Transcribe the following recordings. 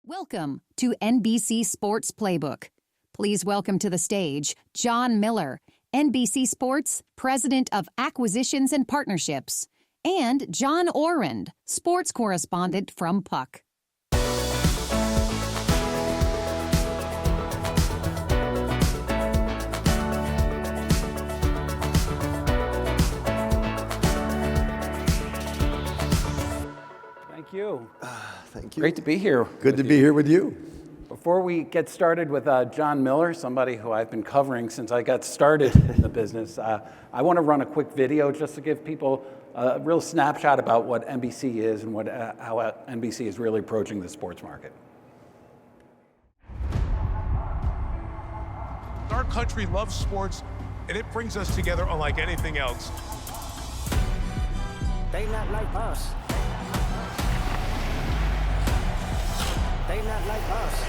Welcome to NBC Sports Playbook. Please welcome to the stage Jon Miller, NBC Sports President of Acquisitions and Partnerships, and John Orend, sports correspondent from Puck. Thank you. Thank you. Great to be here. Good to be here with you. Before we get started with Jon Miller, somebody who I've been covering since I got started in the business, I want to run a quick video just to give people a real snapshot about what NBC is and how NBC is really approaching the sports market. Our country loves sports, and it brings us together unlike anything else. They not like us. They not like us.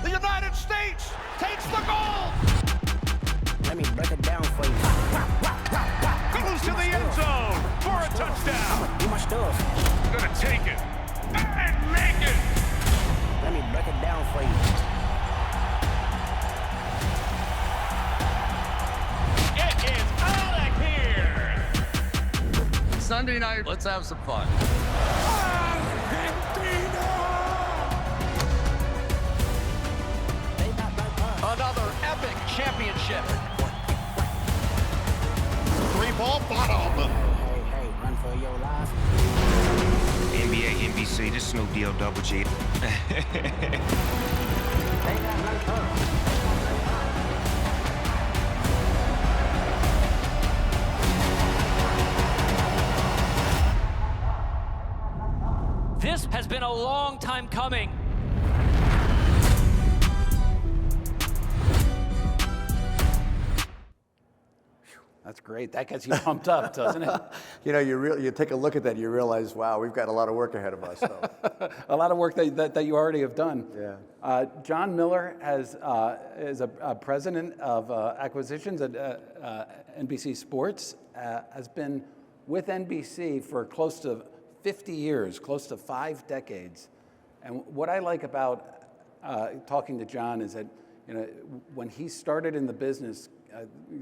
The United States takes the goal. Let me break it down for you. Goes to the end zone for a touchdown. Do my stuff. Gonna take it and make it. Let me break it down for you. It is out of here. Sunday night, let's have some fun. They not like us. Another epic championship. Three-ball bottom. Hey, run for your life. NBA, NBC, this Snoop Deal Double G. They not like us. This has been a long time coming. That's great. That gets you pumped up, doesn't it? You know, you take a look at that, you realize, wow, we've got a lot of work ahead of us. So. A lot of work that you already have done. Yeah. Jon Miller is a president of acquisitions at NBC Sports, has been with NBC for close to 50 years, close to 5 decades. And what I like about talking to Jon is that, you know, when he started in the business,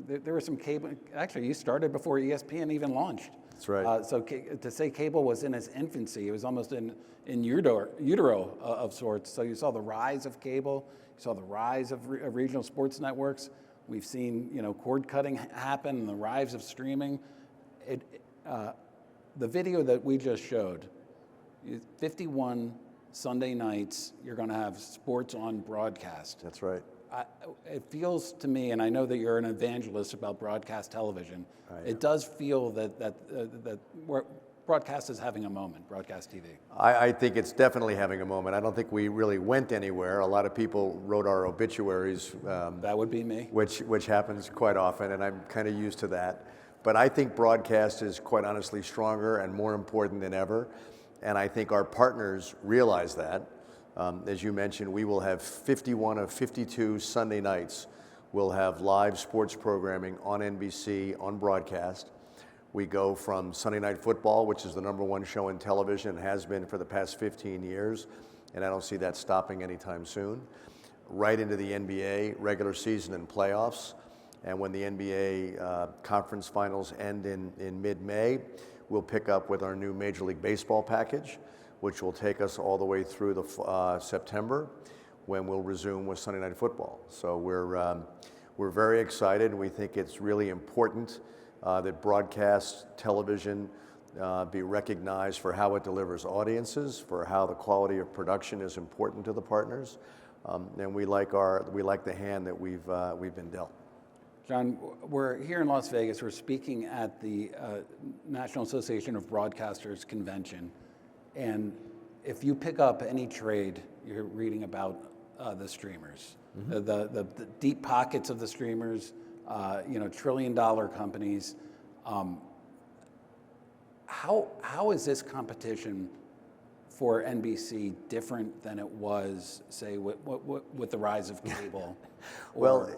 there was some cable. Actually, he started before ESPN even launched. That's right. So to say cable was in its infancy, it was almost in utero of sorts. So you saw the rise of cable, you saw the rise of regional sports networks. We've seen, you know, cord cutting happen and the rise of streaming. The video that we just showed, 51 Sunday nights, you're going to have sports on broadcast. That's right. It feels to me, and I know that you're an evangelist about broadcast television, it does feel that broadcast is having a moment, broadcast TV. I think it's definitely having a moment. I don't think we really went anywhere. A lot of people wrote our obituaries. That would be me. Which happens quite often, and I'm kind of used to that. But I think broadcast is quite honestly stronger and more important than ever. And I think our partners realize that. As you mentioned, we will have 51 of 52 Sunday nights. We'll have live sports programming on NBC, on broadcast. We go from Sunday Night Football, which is the #1 show in television, and has been for the past 15 years, and I don't see that stopping anytime soon, right into the NBA regular season and playoffs. And when the NBA conference finals end in mid-May, we'll pick up with our new Major League Baseball package, which will take us all the way through the September, when we'll resume with Sunday Night Football. So we're very excited. We think it's really important that broadcast television be recognized for how it delivers audiences, for how the quality of production is important to the partners, and we like the hand that we've been dealt. Jon, we're here in Las Vegas. We're speaking at the National Association of Broadcasters convention. And if you pick up any trade, you're reading about the streamers, the deep pockets of the streamers, trillion-dollar companies. How is this competition for NBC different than it was, say, with the rise of cable? Well,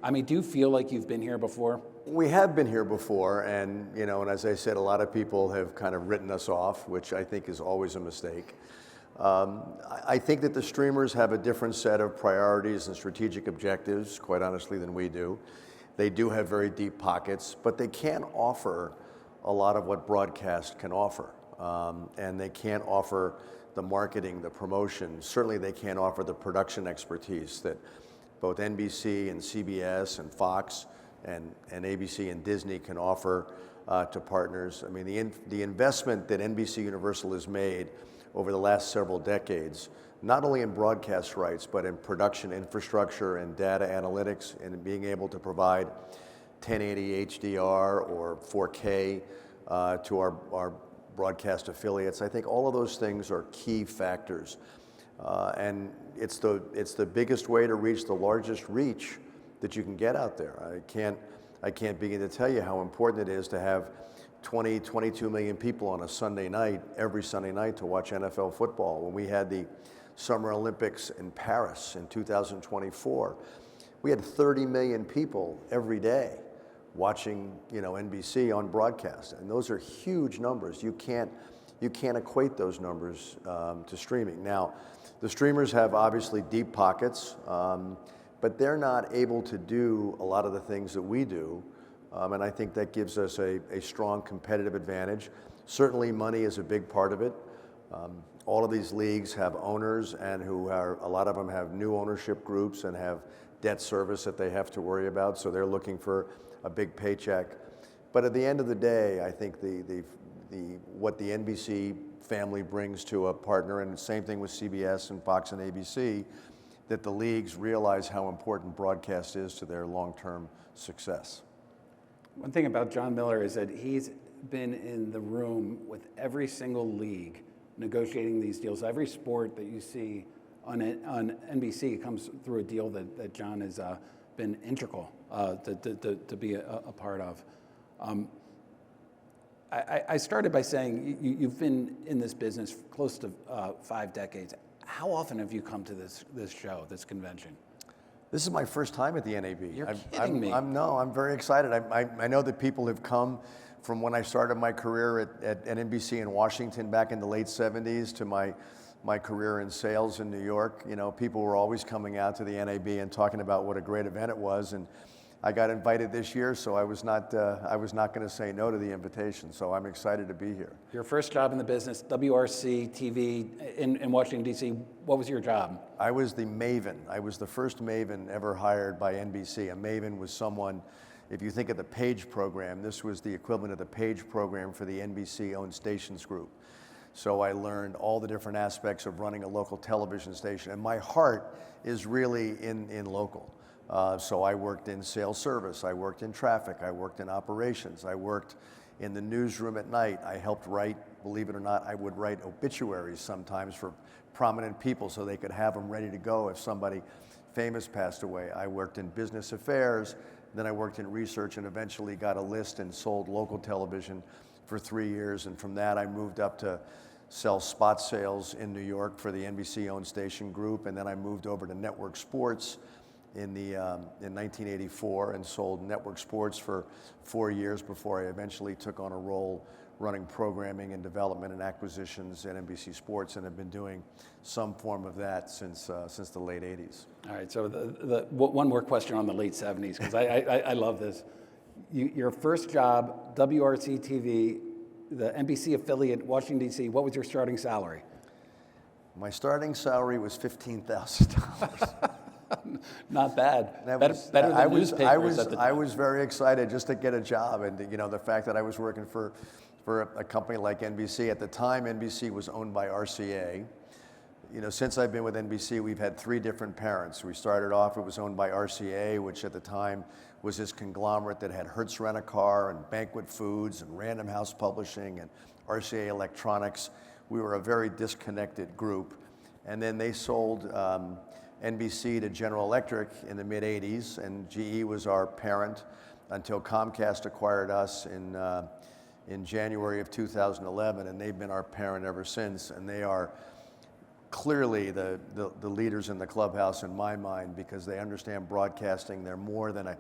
I mean, do you feel like you've been here before? we have been here before, and and as I said, a lot of people have kind of written us off, which I think is always a mistake. I think that the streamers have a different set of priorities and strategic objectives, quite honestly, than we do. They do have very deep pockets, but they can't offer a lot of what broadcast can offer. And they can't offer the marketing, the promotion. Certainly they can't offer the production expertise that both NBC and CBS and Fox and ABC and Disney can offer to partners. I mean, the investment that NBC Universal has made over the last several decades, not only in broadcast rights, but in production infrastructure and data analytics and being able to provide 1080 HDR or 4K to our broadcast affiliates. I think all of those things are key factors. And it's the biggest way to reach the largest reach that you can get out there. I can't begin to tell you how important it is to have 22 million people on a Sunday night, every Sunday night, to watch NFL football. When we had the Summer Olympics in Paris in 2024, we had 30 million people every day watching, NBC on broadcast, and those are huge numbers. You can't equate those numbers to streaming. Now, the streamers have obviously deep pockets, but they're not able to do a lot of the things that we do, and I think that gives us a strong competitive advantage. Certainly, money is a big part of it. All of these leagues have owners, and a lot of them have new ownership groups and have debt service that they have to worry about, so they're looking for a big paycheck. But at the end of the day, I think what the NBC family brings to a partner, and the same thing with CBS and Fox and ABC, that the leagues realize how important broadcast is to their long-term success. One thing about Jon Miller is that he's been in the room with every single league negotiating these deals. Every sport that you see on NBC comes through a deal that Jon has been integral to be a part of. I started by saying you've been in this business close to 5 decades. How often have you come to this show, this convention? This is my first time at the NAB. You're kidding me. I'm very excited. I know that people have come from when I started my career at NBC in Washington back in the late 70s to my career in sales in New York. People were always coming out to the NAB and talking about what a great event it was. And I got invited this year, so I was not going to say no to the invitation. So I'm excited to be here. Your first job in the business, WRC TV in Washington, D.C. What was your job? I was the maven. I was the first maven ever hired by NBC. A maven was someone, if you think of the Page program, this was the equivalent of the Page program for the NBC-owned stations group. So I learned all the different aspects of running a local television station. And my heart is really in local. So I worked in sales service, I worked in traffic, I worked in operations, I worked in the newsroom at night. I helped write, believe it or not, I would write obituaries sometimes for prominent people so they could have them ready to go if somebody famous passed away. I worked in business affairs, then I worked in research and eventually got a list and sold local television for 3 years. And from that I moved up to sell spot sales in New York for the NBC-owned station group. And then I moved over to network sports in 1984 and sold network sports for 4 years before I eventually took on a role running programming and development and acquisitions at NBC Sports, and have been doing some form of that since the late 80s. All right, so one more question on the late 70s, because I love this. Your first job, WRC TV, the NBC affiliate, Washington, D.C., what was your starting salary? My starting salary was $15,000. Not bad. Better than newspapers at the time. I was very excited just to get a job, and the fact that I was working for a company like NBC. At the time, NBC was owned by RCA. Since I've been with NBC, we've had 3 different parents. We started off, it was owned by RCA, which at the time was this conglomerate that had Hertz Rent-A-Car and Banquet Foods and Random House Publishing and RCA Electronics. We were a very disconnected group. And then they sold NBC to General Electric in the mid-'80s, and GE was our parent until Comcast acquired us in in January of 2011, and they've been our parent ever since, and they are clearly the leaders in the clubhouse in my mind, because they understand broadcasting. They're more than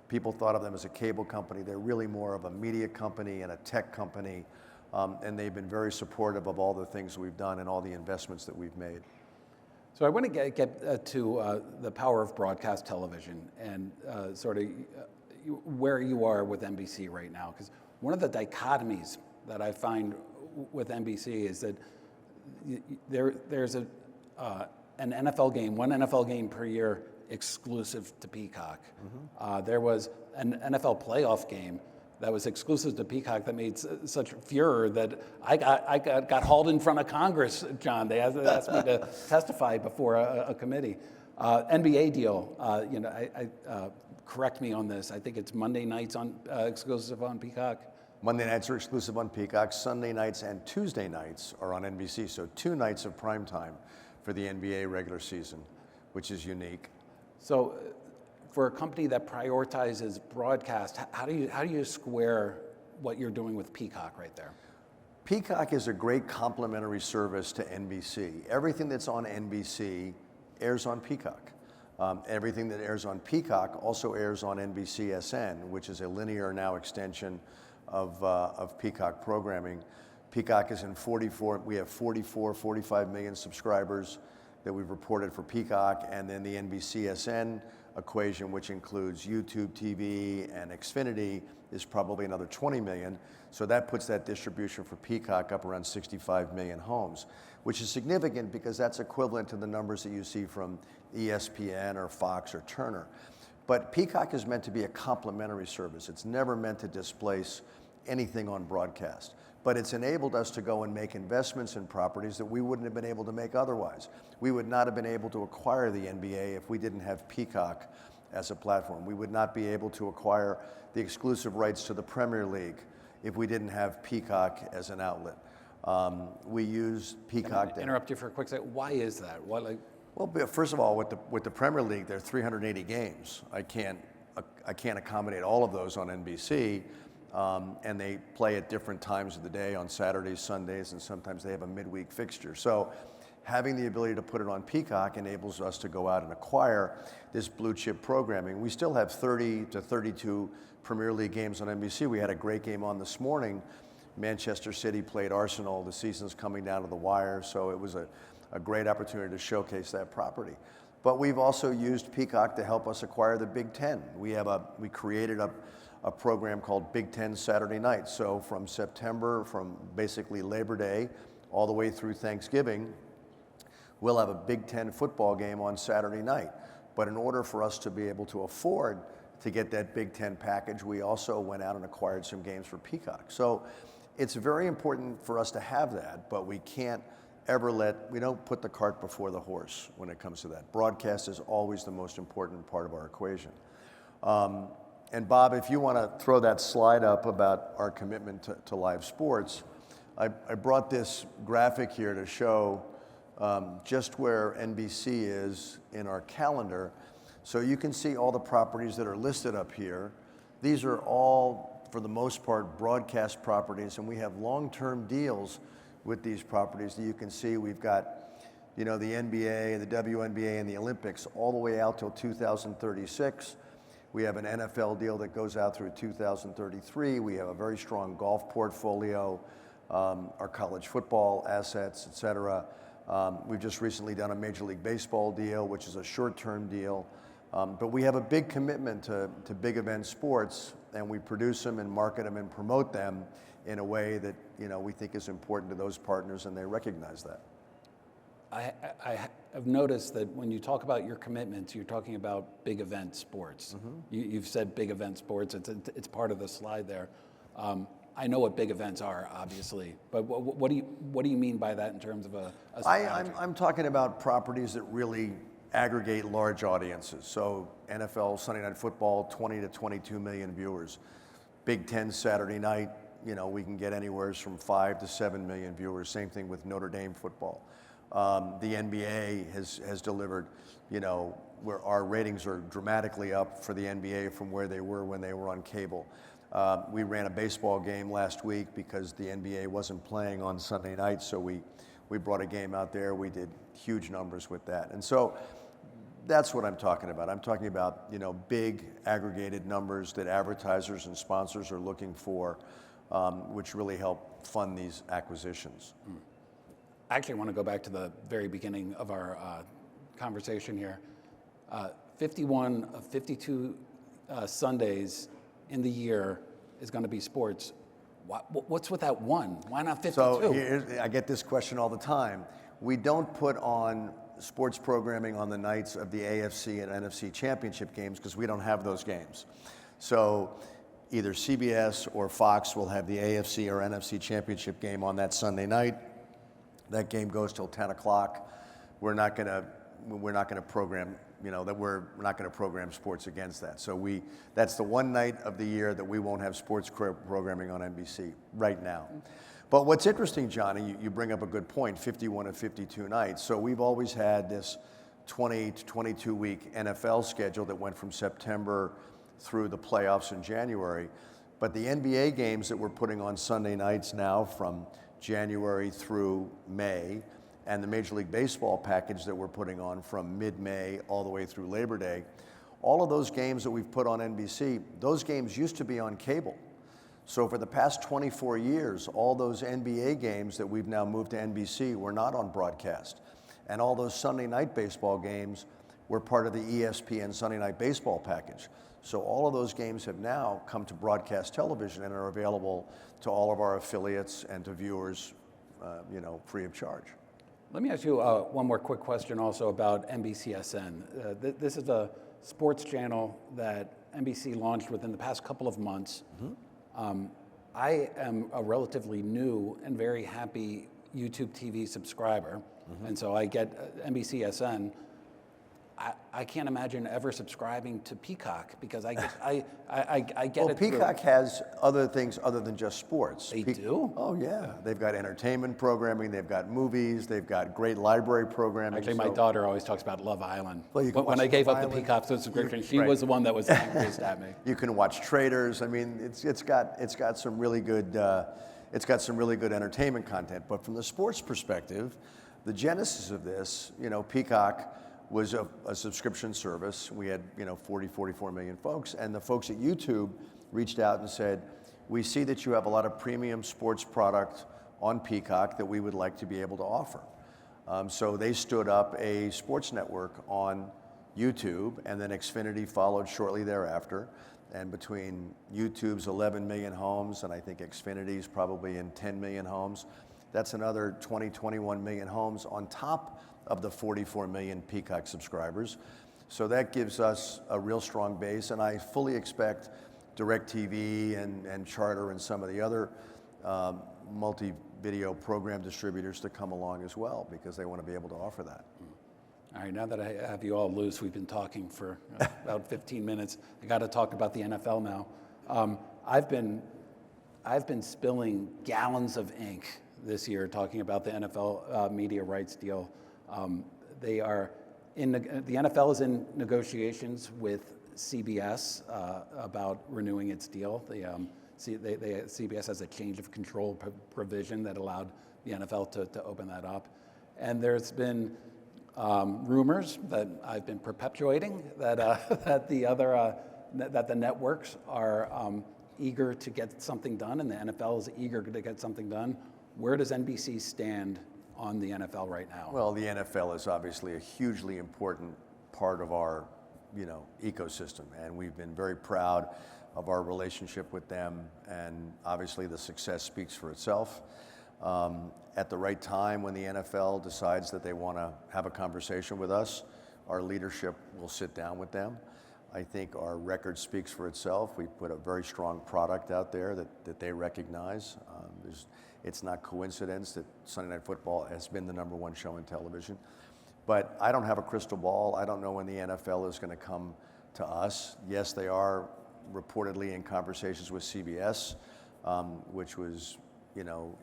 people thought of them as a cable company. They're really more of a media company and a tech company, and they've been very supportive of all the things we've done and all the investments that we've made. So I want to get to the power of broadcast television and sort of where you are with NBC right now, because one of the dichotomies that I find with NBC is that there's an NFL game, one NFL game per year exclusive to Peacock. There was an NFL playoff game that was exclusive to Peacock that made such furor that I got hauled in front of Congress, John. They asked me to testify before a committee. NBA deal, correct me on this. I think it's Monday nights on exclusive on Peacock. Monday nights are exclusive on Peacock. Sunday nights and Tuesday nights are on NBC. So 2 nights of prime time for the NBA regular season, which is unique. So for a company that prioritizes broadcast, how do you square what you're doing with Peacock right there? Peacock is a great complementary service to NBC. Everything that's on NBC airs on Peacock. Everything that airs on Peacock also airs on NBCSN, which is a linear now extension of Peacock programming. Peacock is in 45 million subscribers that we've reported for Peacock, and then the NBCSN equation, which includes YouTube TV and Xfinity, is probably another 20 million. So that puts that distribution for Peacock up around 65 million homes, which is significant because that's equivalent to the numbers that you see from ESPN or Fox or Turner. But Peacock is meant to be a complementary service. It's never meant to displace anything on broadcast. But it's enabled us to go and make investments in properties that we wouldn't have been able to make otherwise. We would not have been able to acquire the NBA if we didn't have Peacock as a platform. We would not be able to acquire the exclusive rights to the Premier League if we didn't have Peacock as an outlet. We use Peacock. Can I interrupt you for a quick second? Why is that? Well, first of all, with the Premier League, there are 380 games. I can't accommodate all of those on NBC. And they play at different times of the day on Saturdays, Sundays, and sometimes they have a midweek fixture. So having the ability to put it on Peacock enables us to go out and acquire this blue chip programming. We still have 30 to 32 Premier League games on NBC. We had a great game on this morning. Manchester City played Arsenal. The season's coming down to the wire, so it was a great opportunity to showcase that property. But we've also used Peacock to help us acquire the Big Ten. We created a program called Big Ten Saturday Night. So from September, from basically Labor Day all the way through Thanksgiving, we'll have a Big Ten football game on Saturday night. But in order for us to be able to afford to get that Big Ten package, we also went out and acquired some games for Peacock. So it's very important for us to have that, but we can't we don't put the cart before the horse when it comes to that. Broadcast is always the most important part of our equation. And Bob, if you want to throw that slide up about our commitment to live sports, I brought this graphic here to show just where NBC is in our calendar. So you can see all the properties that are listed up here. These are all, for the most part, broadcast properties, and we have long-term deals with these properties that you can see. We've got, the NBA, the WNBA, and the Olympics all the way out till 2036. We have an NFL deal that goes out through 2033. We have a very strong golf portfolio, our college football assets, et cetera. We've just recently done a Major League Baseball deal, which is a short-term deal. But we have a big commitment to big event sports, and we produce them and market them and promote them in a way that we think is important to those partners, and they recognize that. I have noticed that when you talk about your commitments, you're talking about big event sports. You've said big event sports. It's part of the slide there. I know what big events are, obviously, but what do you mean by that in terms of a strategy? I'm talking about properties that really aggregate large audiences. So NFL Sunday Night Football, 20 to 22 million viewers. Big Ten Saturday night, we can get anywhere from 5 to 7 million viewers. Same thing with Notre Dame football. The NBA has delivered, where our ratings are dramatically up for the NBA from where they were when they were on cable. We ran a baseball game last week because the NBA wasn't playing on Sunday night, so we brought a game out there. We did huge numbers with that. And so that's what I'm talking about. I'm talking about, big aggregated numbers that advertisers and sponsors are looking for, which really help fund these acquisitions. I actually want to go back to the very beginning of our conversation here. 51 of 52 Sundays in the year is going to be sports. What's with that one? Why not 52? So I get this question all the time. We don't put on sports programming on the nights of the AFC and NFC championship games because we don't have those games. So either CBS or Fox will have the AFC or NFC championship game on that Sunday night. That game goes till 10 o'clock. We're not going to program, we're not going to program sports against that. So that's the one night of the year that we won't have sports programming on NBC right now. But what's interesting, Johnny, you bring up a good point, 51 of 52 nights. So we've always had this 20 to 22 week NFL schedule that went from September through the playoffs in January. But the NBA games that we're putting on Sunday nights now from January through May, and the Major League Baseball package that we're putting on from mid-May all the way through Labor Day, all of those games that we've put on NBC, those games used to be on cable. So for the past 24 years, all those NBA games that we've now moved to NBC were not on broadcast. And all those Sunday night baseball games were part of the ESPN Sunday Night Baseball package. So all of those games have now come to broadcast television and are available to all of our affiliates and to viewers, free of charge. Let me ask you one more quick question also about NBCSN. This is a sports channel that NBC launched within the past couple of months. Mm-hmm. I am a relatively new and very happy YouTube TV subscriber, and so I get NBCSN. I can't imagine ever subscribing to Peacock because I get well, it. Peacock has other things other than just sports. They do? Oh yeah, they've got entertainment programming, they've got movies, they've got great library programming. Actually, my daughter always talks about Love Island. Well, when I gave up the Peacock subscription, she was the one that was angriest at me. You can watch Traders. I mean, it's got some really good entertainment content. But from the sports perspective, the genesis of this, Peacock was a subscription service. We had 44 million folks, and the folks at YouTube reached out and said, we see that you have a lot of premium sports product on Peacock that we would like to be able to offer. So they stood up a sports network on YouTube, and then Xfinity followed shortly thereafter. And between YouTube's 11 million homes, and I think Xfinity's probably in 10 million homes, that's another 21 million homes on top of the 44 million Peacock subscribers. So that gives us a real strong base, and I fully expect DirecTV and Charter and some of the other multi-video program distributors to come along as well because they want to be able to offer that. All right, now that I have you all loose, we've been talking for about 15 minutes. I got to talk about the NFL now. I've been spilling gallons of ink this year talking about the NFL media rights deal. The NFL is in negotiations with CBS about renewing its deal. CBS has a change of control provision that allowed the NFL to open that up, and there's been rumors that I've been perpetuating that that the networks are eager to get something done, and the NFL is eager to get something done. Where does NBC stand on the NFL right now? Well, the NFL is obviously a hugely important part of our, ecosystem, and we've been very proud of our relationship with them, and obviously the success speaks for itself. At the right time, when the NFL decides that they want to have a conversation with us, our leadership will sit down with them. I think our record speaks for itself. We put a very strong product out there that they recognize. It's not coincidence that Sunday Night Football has been the #1 show in television. But I don't have a crystal ball. I don't know when the NFL is going to come to us. Yes, they are reportedly in conversations with CBS, which was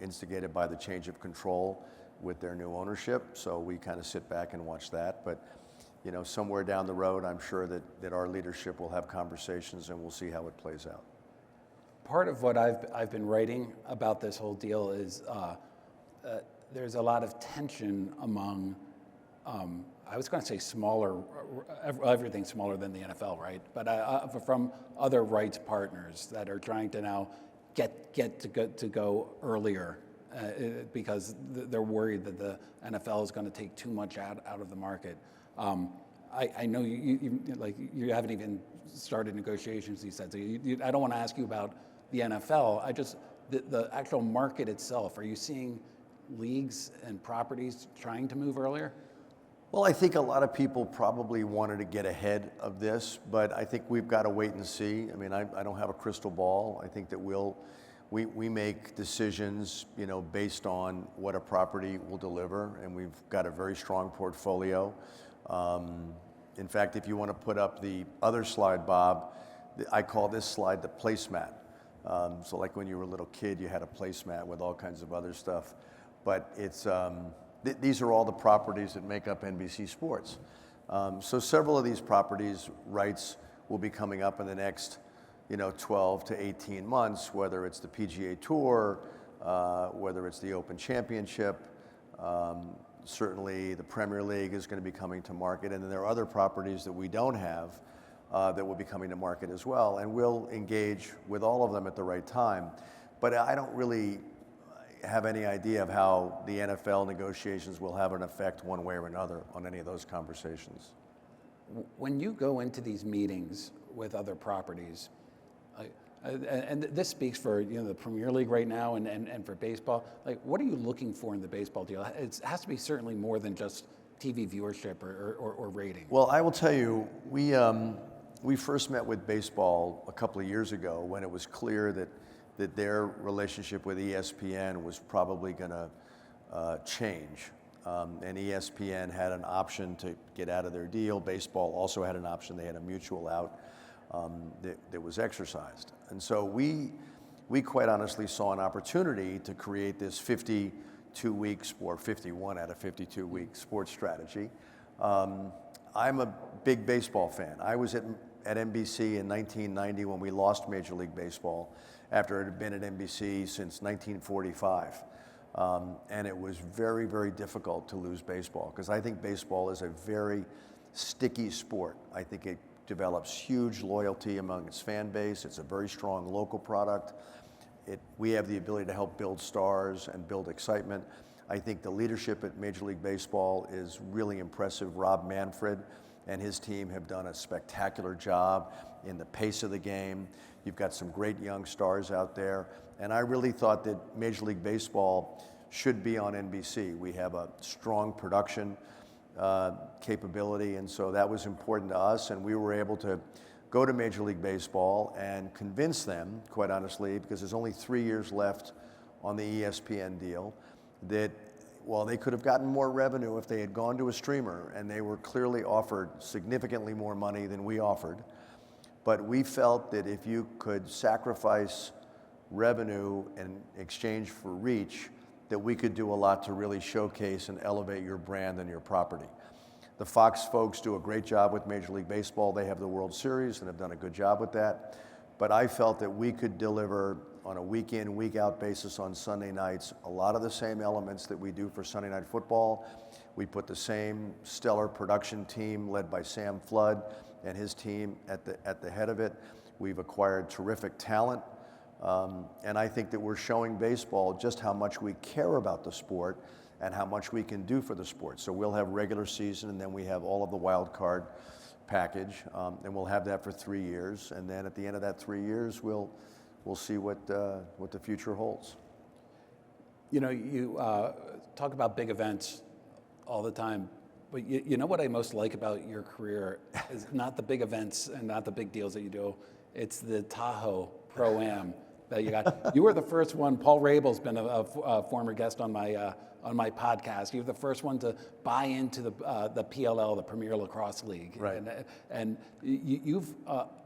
instigated by the change of control with their new ownership. So we kind of sit back and watch that. But somewhere down the road, I'm sure that our leadership will have conversations and we'll see how it plays out. Part of what I've been writing about this whole deal is there's a lot of tension among, I was going to say smaller, everything's smaller than the NFL, right? But from other rights partners that are trying to now get to go earlier because they're worried that the NFL is going to take too much out of the market. I know you haven't even started negotiations, he said. So I don't want to ask you about the NFL. The actual market itself. Are you seeing leagues and properties trying to move earlier? Well, I think a lot of people probably wanted to get ahead of this, but I think we've got to wait and see. I mean, I don't have a crystal ball. I think that we make decisions, based on what a property will deliver, and we've got a very strong portfolio. In fact, if you want to put up the other slide, Bob, I call this slide the placemat. So like when you were a little kid, you had a placemat with all kinds of other stuff. But it's these are all the properties that make up NBC Sports. So several of these properties' rights will be coming up in the next 12 to 18 months, whether it's the PGA Tour, whether it's the Open Championship. Certainly the Premier League is going to be coming to market, and then there are other properties that we don't have that will be coming to market as well, and we'll engage with all of them at the right time. But I don't really have any idea of how the NFL negotiations will have an effect one way or another on any of those conversations. When you go into these meetings with other properties, and this speaks for the Premier League right now and for baseball, what are you looking for in the baseball deal? It has to be certainly more than just TV viewership or rating. Well, I will tell you, we first met with baseball a couple of years ago when it was clear that their relationship with ESPN was probably going to change. And ESPN had an option to get out of their deal. Baseball also had an option. They had a mutual out that was exercised. And so we quite honestly saw an opportunity to create this 52-week or 51 out of 52-week sports strategy. I'm a big baseball fan. I was at NBC in 1990 when we lost Major League Baseball after it had been at NBC since 1945. And it was very, very difficult to lose baseball because I think baseball is a very sticky sport. I think it develops huge loyalty among its fan base. It's a very strong local product. We have the ability to help build stars and build excitement. I think the leadership at Major League Baseball is really impressive. Rob Manfred and his team have done a spectacular job in the pace of the game. You've got some great young stars out there. And I really thought that Major League Baseball should be on NBC. We have a strong production capability, and so that was important to us. And we were able to go to Major League Baseball and convince them, quite honestly, because there's only 3 years left on the ESPN deal, that while they could have gotten more revenue if they had gone to a streamer, and they were clearly offered significantly more money than we offered, but we felt that if you could sacrifice revenue in exchange for reach, that we could do a lot to really showcase and elevate your brand and your property. The Fox folks do a great job with Major League Baseball. They have the World Series and have done a good job with that. But I felt that we could deliver on a week in, week out basis on Sunday nights a lot of the same elements that we do for Sunday Night Football. We put the same stellar production team led by Sam Flood and his team at the head of it. We've acquired terrific talent. And I think that we're showing baseball just how much we care about the sport and how much we can do for the sport. So we'll have regular season, and then we have all of the wild card package, and we'll have that for 3 years. And then at the end of that 3 years, we'll see what the future holds. You talk about big events all the time, but you know what I most like about your career is not the big events and not the big deals that you do. It's the Tahoe Pro-Am that you got. You were the first one. Paul Rabel's been a former guest on my podcast. You're the first one to buy into the PLL, the Premier Lacrosse League. Right. And you've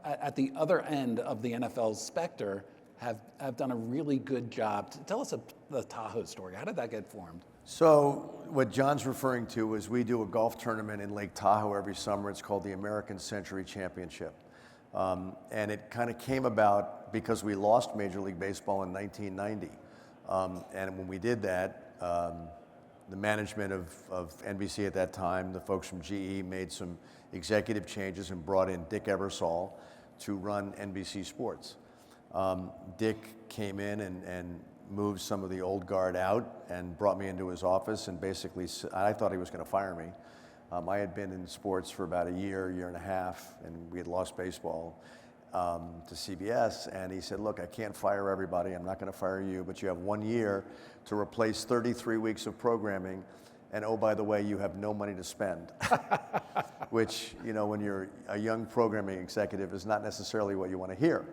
at the other end of the NFL's specter have done a really good job. Tell us the Tahoe story. How did that get formed? So what John's referring to is we do a golf tournament in Lake Tahoe every summer. It's called the American Century Championship. And it kind of came about because we lost Major League Baseball in 1990. And when we did that, the management of NBC at that time, the folks from GE, made some executive changes and brought in Dick Ebersol to run NBC Sports. Dick came in and moved some of the old guard out and brought me into his office and basically, I thought he was going to fire me. I had been in sports for about a year and a half, and we had lost baseball to CBS, and he said, look, I can't fire everybody. I'm not going to fire you, but you have 1 year to replace 33 weeks of programming, and oh, by the way, you have no money to spend. Which, you know, when you're a young programming executive is not necessarily what you want to hear.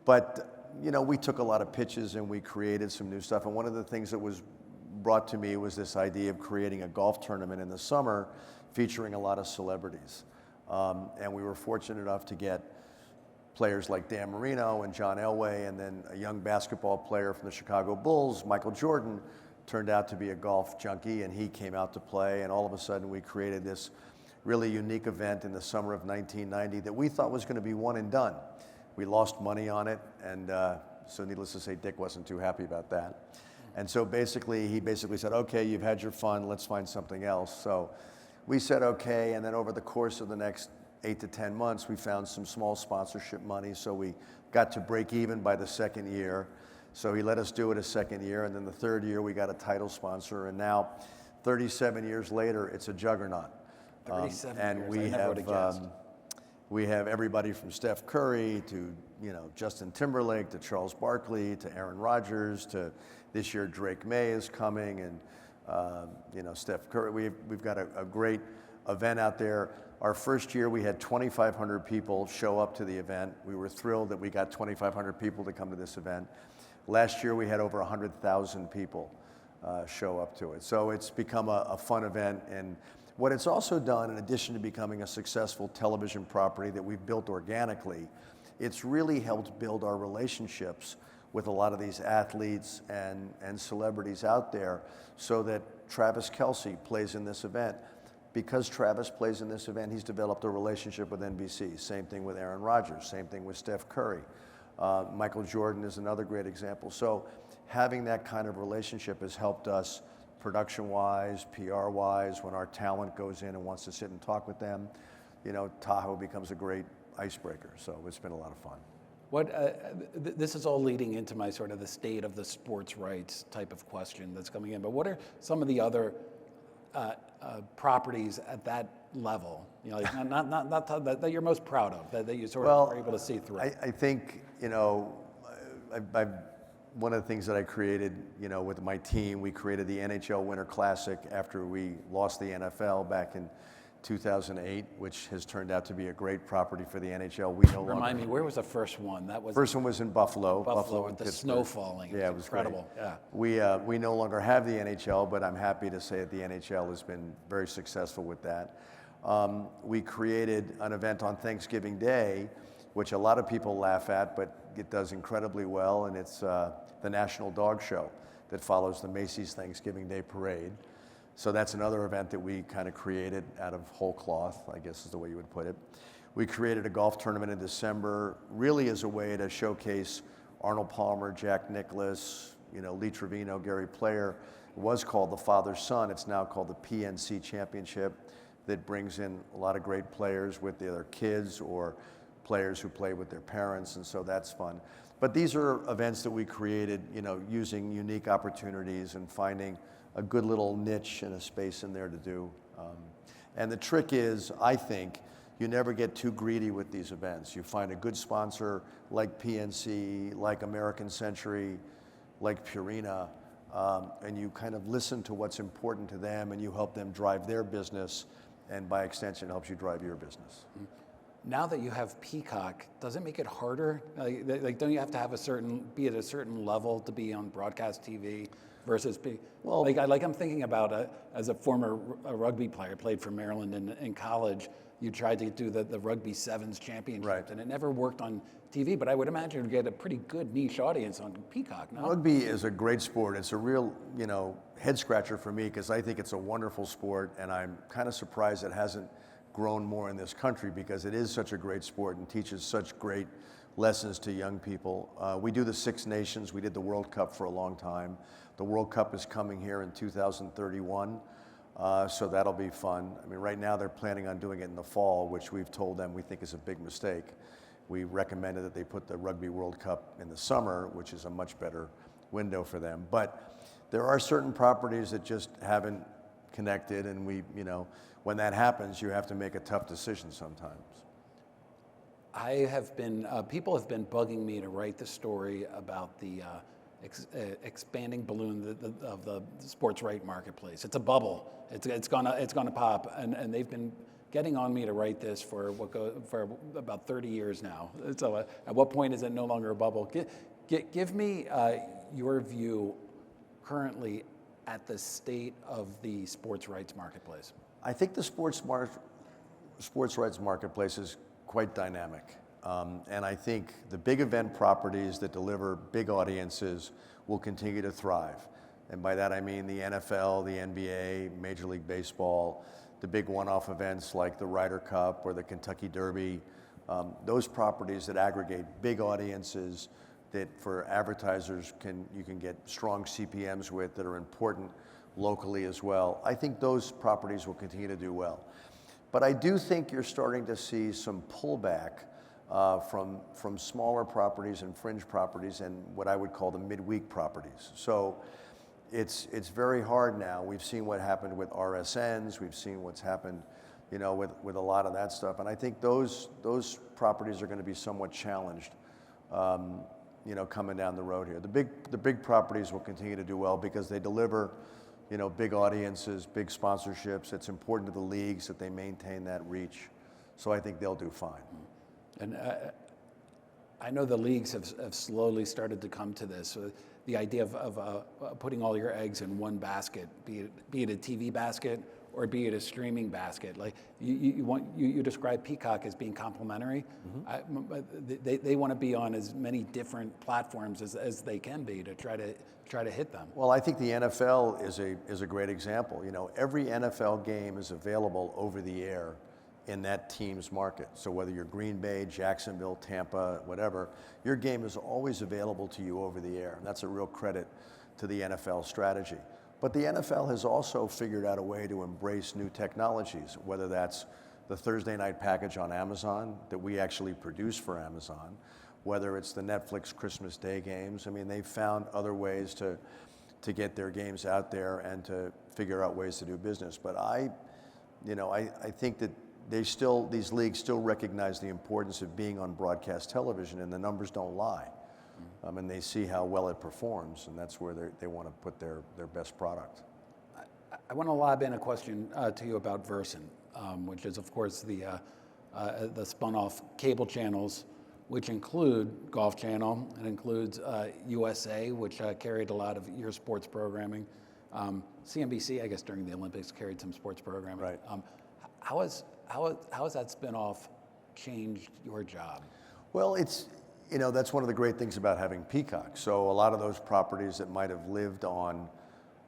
But, you know, we took a lot of pitches and we created some new stuff, and one of the things that was brought to me was this idea of creating a golf tournament in the summer featuring a lot of celebrities. And we were fortunate enough to get players like Dan Marino and John Elway, and then a young basketball player from the Chicago Bulls, Michael Jordan, turned out to be a golf junkie, and he came out to play, and all of a sudden we created this really unique event in the summer of 1990 that we thought was going to be one and done. We lost money on it, and so needless to say, Dick wasn't too happy about that. And so he basically said, okay, you've had your fun, let's find something else. So we said okay, and then over the course of the next 8 to 10 months, we found some small sponsorship money, so we got to break even by the second year. So he let us do it a second year, and then the third year we got a title sponsor, and now 37 years later, it's a juggernaut. 37 and years, we I never would have guessed. We have everybody from Steph Curry to, you know, Justin Timberlake to Charles Barkley to Aaron Rodgers to this year Drake May is coming, and you know, Steph Curry. We've got a great event out there. Our first year we had 2,500 people show up to the event. We were thrilled that we got 2,500 people to come to this event. Last year we had over 100,000 people show up to it. So it's become a fun event, and what it's also done, in addition to becoming a successful television property that we've built organically, it's really helped build our relationships with a lot of these athletes and celebrities out there, so that Travis Kelce plays in this event. Because Travis plays in this event, he's developed a relationship with NBC. Same thing with Aaron Rodgers, same thing with Steph Curry. Michael Jordan is another great example. So having that kind of relationship has helped us production-wise, PR-wise, when our talent goes in and wants to sit and talk with them. You know, Tahoe becomes a great icebreaker, so it's been a lot of fun. This is all leading into my sort of the state of the sports rights type of question that's coming in, but what are some of the other properties at that level, you know, like not that you're most proud of, that you sort of are able to see through? I think, you know, one of the things that I created, you know, with my team, we created the NHL Winter Classic after we lost the NFL back in 2008, which has turned out to be a great property for the NHL. Remind me, where was the first one? First one was in Buffalo with the snow falling. Yeah, it was incredible. Great. Yeah. We no longer have the NHL, but I'm happy to say that the NHL has been very successful with that. We created an event on Thanksgiving Day, which a lot of people laugh at, but it does incredibly well, and it's the National Dog Show that follows the Macy's Thanksgiving Day Parade. So that's another event that we kind of created out of whole cloth, I guess is the way you would put it. We created a golf tournament in December, really as a way to showcase Arnold Palmer, Jack Nicklaus, you know, Lee Trevino, Gary Player. It was called the Father-Son. It's now called the PNC Championship, that brings in a lot of great players with their kids or players who play with their parents, and so that's fun. But these are events that we created, you know, using unique opportunities and finding a good little niche and a space in there to do. And the trick is, I think, you never get too greedy with these events. You find a good sponsor like PNC, like American Century, like Purina, and you kind of listen to what's important to them, and you help them drive their business, and by extension helps you drive your business. Now that you have Peacock, does it make it harder? Like don't you have to have be at a certain level to be on broadcast TV versus I'm thinking about as a former rugby player, played for Maryland in college. You tried to do the rugby sevens championships, right, and it never worked on TV. But I would imagine you'd get a pretty good niche audience on Peacock. No? Rugby is a great sport. It's a real, head scratcher for me because I think it's a wonderful sport, and I'm kind of surprised it hasn't grown more in this country because it is such a great sport and teaches such great lessons to young people. We do the Six Nations. We did the World Cup for a long time. The World Cup is coming here in 2031. So that'll be fun. I mean, right now they're planning on doing it in the fall, which we've told them we think is a big mistake. We recommended that they put the Rugby World Cup in the summer, which is a much better window for them. But there are certain properties that just haven't connected, and when that happens, you have to make a tough decision sometimes. People have been bugging me to write the story about the expanding balloon of the sports right marketplace. It's a bubble. It's gonna pop, and they've been getting on me to write this for about 30 years now. So at what point is it no longer a bubble? Give me your view currently at the state of the sports rights marketplace. I think the sports rights marketplace is quite dynamic. And I think the big event properties that deliver big audiences will continue to thrive. And by that I mean the NFL, the NBA, Major League Baseball, the big one-off events like the Ryder Cup or the Kentucky Derby, those properties that aggregate big audiences that for advertisers you can get strong CPMs with that are important locally as well. I think those properties will continue to do well. But I do think you're starting to see some pullback from smaller properties and fringe properties and what I would call the midweek properties. So it's very hard now. We've seen what happened with RSNs. We've seen what's happened, with a lot of that stuff. And I think those properties are going to be somewhat challenged, coming down the road here. The big properties will continue to do well because they deliver, big audiences, big sponsorships. It's important to the leagues that they maintain that reach. So I think they'll do fine. And I know the leagues have slowly started to come to this. The idea of putting all your eggs in one basket, be it a TV basket or be it a streaming basket. Like you describe Peacock as being complementary. Mm-hmm. They want to be on as many different platforms as they can be to try to hit them. Well, I think the NFL is a great example. Every NFL game is available over the air in that team's market. So whether you're Green Bay, Jacksonville, Tampa, whatever, your game is always available to you over the air. And that's a real credit to the NFL strategy. But the NFL has also figured out a way to embrace new technologies, whether that's the Thursday night package on Amazon that we actually produce for Amazon, whether it's the Netflix Christmas Day games. I mean, they've found other ways to get their games out there and to figure out ways to do business. But I think that these leagues still recognize the importance of being on broadcast television, and the numbers don't lie. And they see how well it performs, and that's where they want to put their best product. I want to lob in a question to you about Versant, which is, of course, the spun-off cable channels, which include Golf Channel. It includes USA, which carried a lot of your sports programming. CNBC, I guess, during the Olympics carried some sports programming. Right. How has that spin-off changed your job? Well, that's one of the great things about having Peacock. So a lot of those properties that might have lived on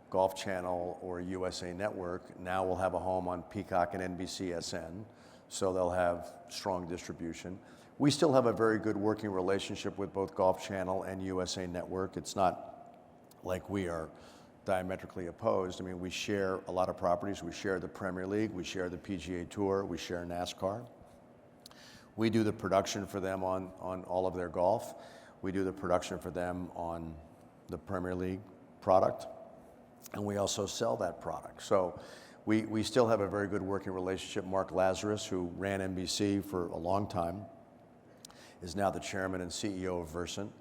Golf Channel or USA Network now will have a home on Peacock and NBCSN. So they'll have strong distribution. We still have a very good working relationship with both Golf Channel and USA Network. It's not like we are diametrically opposed. I mean, we share a lot of properties. We share the Premier League, we share the PGA Tour, we share NASCAR. We do the production for them on all of their golf. We do the production for them on the Premier League product, and we also sell that product. So we still have a very good working relationship. Mark Lazarus, who ran NBC for a long time, is now the chairman and CEO of Versant.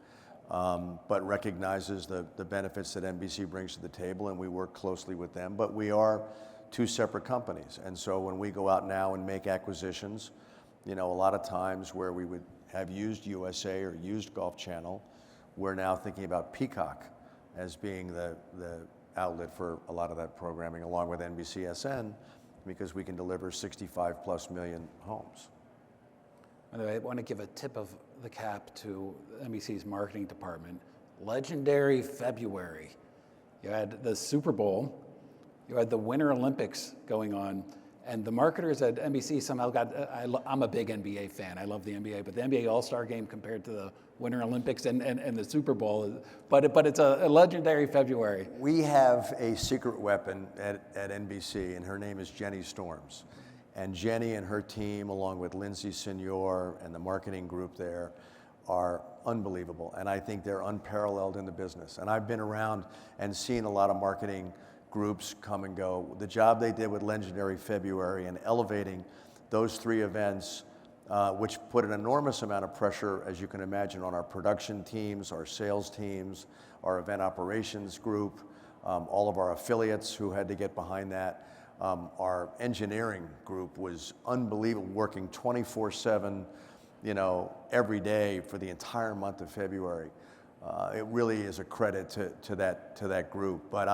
But recognizes the benefits that NBC brings to the table, and we work closely with them. But we are two separate companies, and so when we go out now and make acquisitions, A lot of times where we would have used USA or used Golf Channel, we're now thinking about Peacock as being the outlet for a lot of that programming, along with NBCSN, because we can deliver 65+ million homes. By the way, I want to give a tip of the cap to NBC's marketing department. Legendary February. You had the Super Bowl, you had the Winter Olympics going on, and the marketers at NBC somehow got, I'm a big NBA fan, I love the NBA, but the NBA All-Star Game compared to the Winter Olympics and the Super Bowl, but it's a legendary February. We have a secret weapon at NBC, and her name is Jenny Storms. And Jenny and her team, along with Lindsay Senior and the marketing group there, are unbelievable. And I think they're unparalleled in the business. And I've been around and seen a lot of marketing groups come and go. The job they did with Legendary February and elevating those 3 events, which put an enormous amount of pressure, as you can imagine, on our production teams, our sales teams, our event operations group, all of our affiliates who had to get behind that. Our engineering group was unbelievable, working 24/7, every day for the entire month of February. It really is a credit to that group. But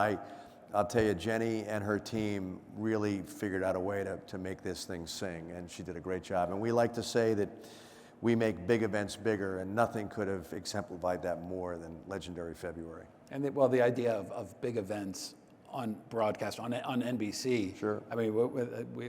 I'll tell you, Jenny and her team really figured out a way to make this thing sing, and she did a great job. And we like to say that we make big events bigger, and nothing could have exemplified that more than Legendary February. And the idea of big events on broadcast on NBC. Sure. I mean,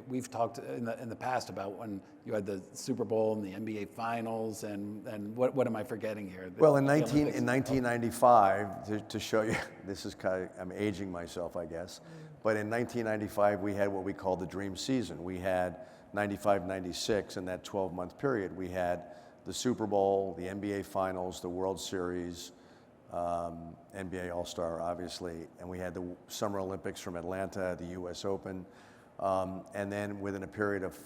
we've talked in the past about when you had the Super Bowl and the NBA Finals, and what am I forgetting here? Well, in 1995, to show you, this is I'm aging myself, I guess, but in 1995 we had what we called the dream season. We had 95-96 in that 12-month period. We had the Super Bowl, the NBA Finals, the World Series, NBA All-Star, obviously, and we had the Summer Olympics from Atlanta, the US Open, and then within a period of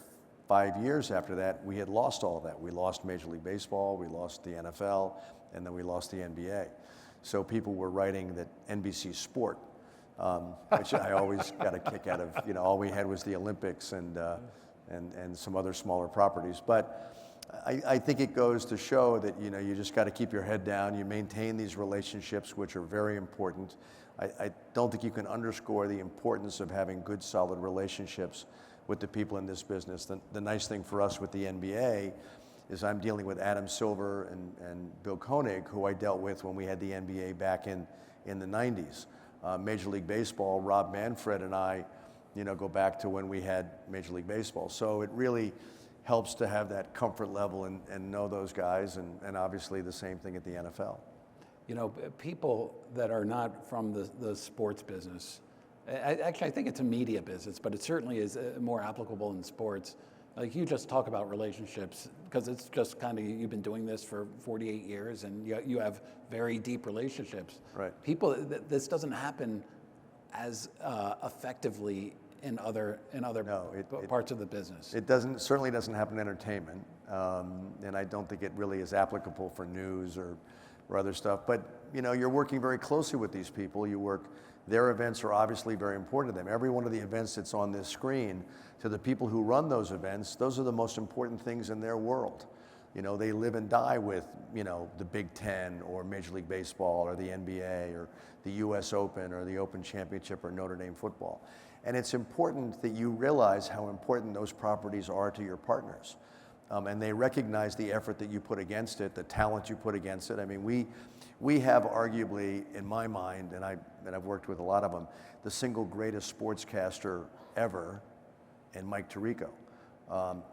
5 years after that, we had lost all of that. We lost Major League Baseball, we lost the NFL, and then we lost the NBA. So people were writing that NBC Sport, which I always got a kick out of. All we had was the Olympics and some other smaller properties. But I think it goes to show that you just got to keep your head down. You maintain these relationships, which are very important. I don't think you can underscore the importance of having good, solid relationships with the people in this business. The nice thing for us with the NBA is I'm dealing with Adam Silver and Bill Koenig, who I dealt with when we had the NBA back in the 90s. Major League Baseball, Rob Manfred and I, go back to when we had Major League Baseball. So it really helps to have that comfort level and know those guys, and obviously the same thing at the NFL. People that are not from the sports business, I think it's a media business, but it certainly is more applicable in sports. Like you just talk about relationships, because it's just kind of, you've been doing this for 48 years and you have very deep relationships. Right. This doesn't happen as effectively in other parts of the business. It certainly doesn't happen in entertainment, and I don't think it really is applicable for news or other stuff. But you're working very closely with these people. Their events are obviously very important to them. Every one of the events that's on this screen, to the people who run those events, those are the most important things in their world. They live and die with the Big Ten or Major League Baseball or the NBA or the US Open or the Open Championship or Notre Dame football. And it's important that you realize how important those properties are to your partners. And they recognize the effort that you put against it, the talent you put against it. I mean, we have arguably, in my mind, and I've worked with a lot of them, the single greatest sportscaster ever in Mike Tirico.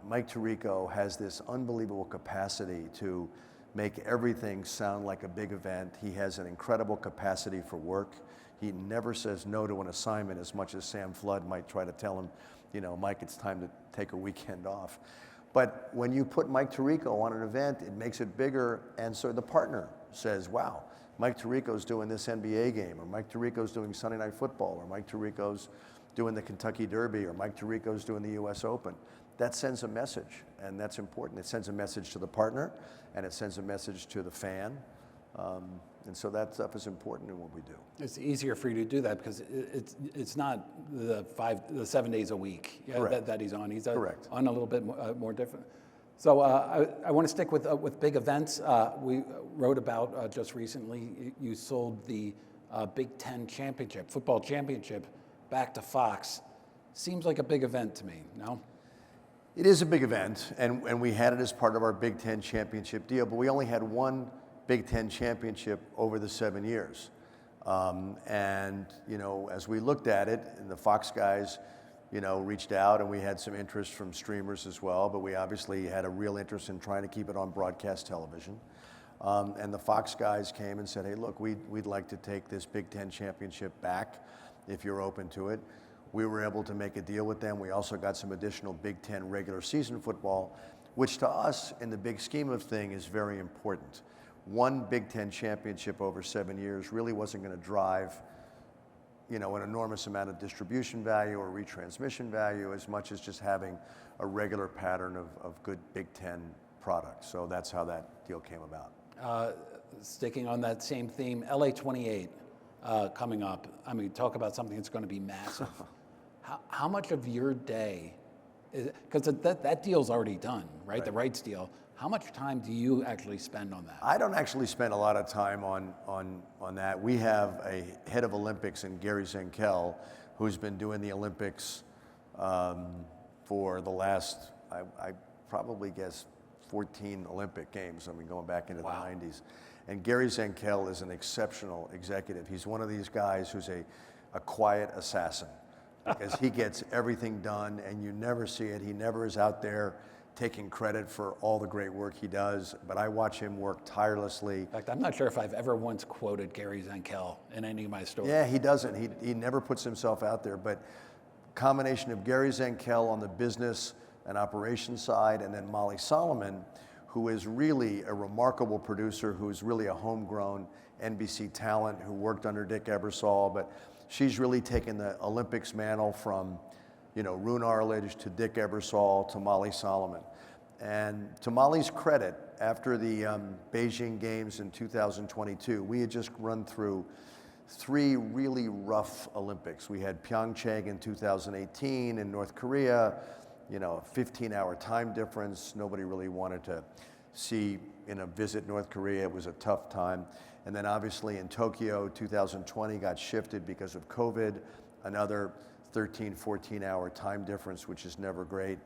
Mike Tirico has this unbelievable capacity to make everything sound like a big event. He has an incredible capacity for work. He never says no to an assignment as much as Sam Flood might try to tell him, Mike, it's time to take a weekend off. But when you put Mike Tirico on an event, it makes it bigger, and so the partner says, wow, Mike Tirico's doing this NBA game, or Mike Tirico's doing Sunday Night Football, or Mike Tirico's doing the Kentucky Derby, or Mike Tirico's doing the US Open. That sends a message, and that's important. It sends a message to the partner, and it sends a message to the fan. And so that stuff is important in what we do. It's easier for you to do that because it's not the 7 days a week Correct. that he's on. He's Correct. on a little bit more different. So I want to stick with big events. We wrote about just recently, you sold the Big Ten championship, football championship, back to Fox. Seems like a big event to me, no? It is a big event, and we had it as part of our Big Ten championship deal, but we only had one Big Ten championship over the 7 years. And, you know, as we looked at it, and the Fox guys, you know, reached out, and we had some interest from streamers as well, but we obviously had a real interest in trying to keep it on broadcast television. And the Fox guys came and said, hey, look, we'd like to take this Big Ten championship back if you're open to it. We were able to make a deal with them. We also got some additional Big Ten regular season football, which to us, in the big scheme of things, is very important. One Big Ten championship over 7 years really wasn't going to drive, you know, an enormous amount of distribution value or retransmission value as much as just having a regular pattern of good Big Ten products. So that's how that deal came about. Sticking on that same theme, LA 28 coming up. I mean, talk about something that's going to be massive. How much of your day, because that deal's already done, right? The rights deal. How much time do you actually spend on that? I don't actually spend a lot of time on that. We have a head of Olympics in Gary Zenkel, who's been doing the Olympics for the last, I probably guess, 14 Olympic Games. I mean, going back into the 90s. And Gary Zenkel is an exceptional executive. He's one of these guys who's a quiet assassin because he gets everything done and you never see it. He never is out there taking credit for all the great work he does, but I watch him work tirelessly. In fact, I'm not sure if I've ever once quoted Gary Zenkel in any of my stories. Yeah, he doesn't. He never puts himself out there, but combination of Gary Zenkel on the business and operations side, and then Molly Solomon, who is really a remarkable producer, who's really a homegrown NBC talent who worked under Dick Ebersol, but she's really taken the Olympics mantle from, you know, Roone Arledge to Dick Ebersol to Molly Solomon. And to Molly's credit, after the Beijing Games in 2022, we had just run through 3 really rough Olympics. We had Pyeongchang in 2018 in North Korea, you know, a 15-hour time difference. Nobody really wanted to visit North Korea. It was a tough time. And then obviously in Tokyo, 2020 got shifted because of COVID, another 13, 14-hour time difference, which is never great.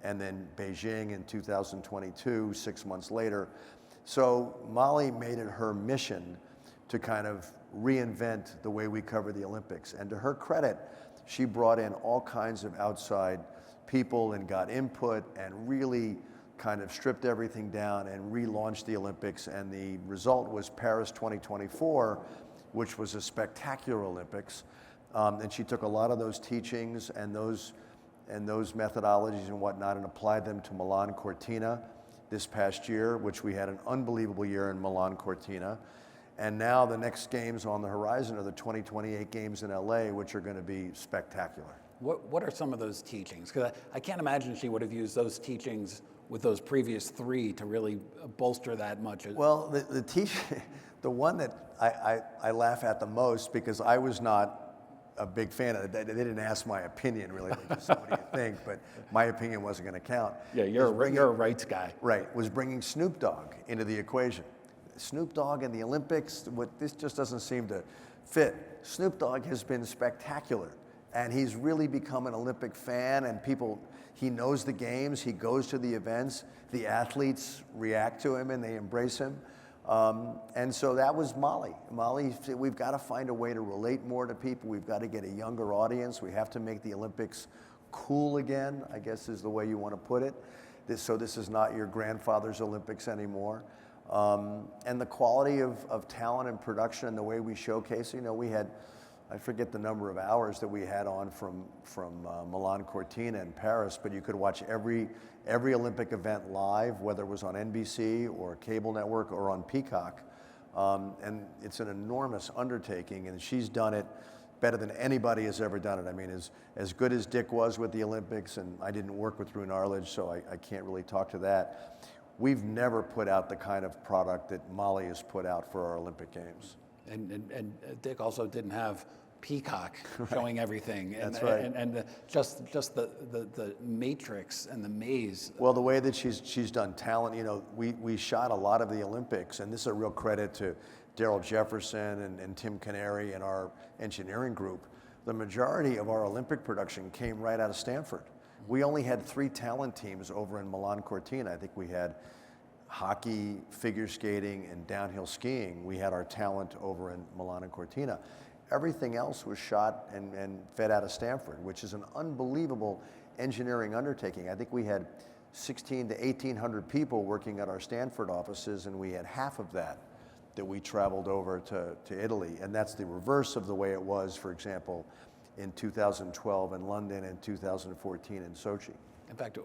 And then Beijing in 2022, 6 months later. So Molly made it her mission to kind of reinvent the way we cover the Olympics. And to her credit, she brought in all kinds of outside people and got input and really kind of stripped everything down and relaunched the Olympics. And the result was Paris 2024, which was a spectacular Olympics. And she took a lot of those teachings and those methodologies and whatnot and applied them to Milan Cortina this past year, which we had an unbelievable year in Milan Cortina. And now the next games on the horizon are the 2028 games in LA, which are going to be spectacular. What are some of those teachings? Because I can't imagine she would have used those teachings with those previous 3 to really bolster that much. Well, the one that I laugh at the most, because I was not a big fan of it. They didn't ask my opinion, really. They just said, what do you think? But my opinion wasn't going to count. Yeah, you're a rights guy. Right, was bringing Snoop Dogg into the equation. Snoop Dogg in the Olympics, this just doesn't seem to fit. Snoop Dogg has been spectacular, and he's really become an Olympic fan, and he knows the games, he goes to the events, the athletes react to him and they embrace him. And so that was Molly. Molly said, we've got to find a way to relate more to people. We've got to get a younger audience. We have to make the Olympics cool again, I guess is the way you want to put it. So this is not your grandfather's Olympics anymore. And the quality of talent and production and the way we showcase, you know, we had, I forget the number of hours that we had on from Milan Cortina and Paris, but you could watch every Olympic event live, whether it was on NBC or cable network or on Peacock. And it's an enormous undertaking, and she's done it better than anybody has ever done it. I mean, as good as Dick was with the Olympics, and I didn't work with Roone Arledge, so I can't really talk to that. We've never put out the kind of product that Molly has put out for our Olympic Games. And Dick also didn't have peacock showing everything. And, That's right. And just the matrix and the maze. Well, the way that she's done talent, you know, we shot a lot of the Olympics, and this is a real credit to Daryl Jefferson and Tim Canary and our engineering group. The majority of our Olympic production came right out of Stanford. We only had 3 talent teams over in Milan Cortina. I think we had hockey, figure skating, and downhill skiing. We had our talent over in Milan and Cortina. Everything else was shot and fed out of Stanford, which is an unbelievable engineering undertaking. I think we had 1,600 to 1,800 people working at our Stanford offices, and we had half of that we traveled over to Italy. And that's the reverse of the way it was, for example, in 2012 in London and 2014 in Sochi. In fact,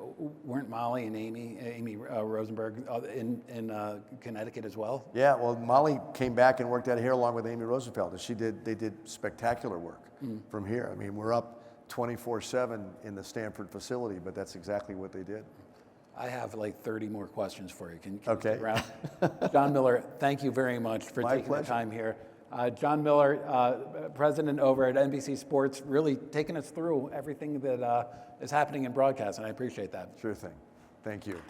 weren't Molly and Amy Rosenberg in Connecticut as well? Yeah, well, Molly came back and worked out here along with Amy Rosenfeld, and they did spectacular work from here. I mean, we're up 24/7 in the Stanford facility, but that's exactly what they did. I have like 30 more questions for you. Can Okay. you stick around? Jon Miller, thank you very much for taking the time here. Jon Miller, president over at NBC Sports, really taking us through everything that is happening in broadcast, and I appreciate that. Sure thing. Thank you.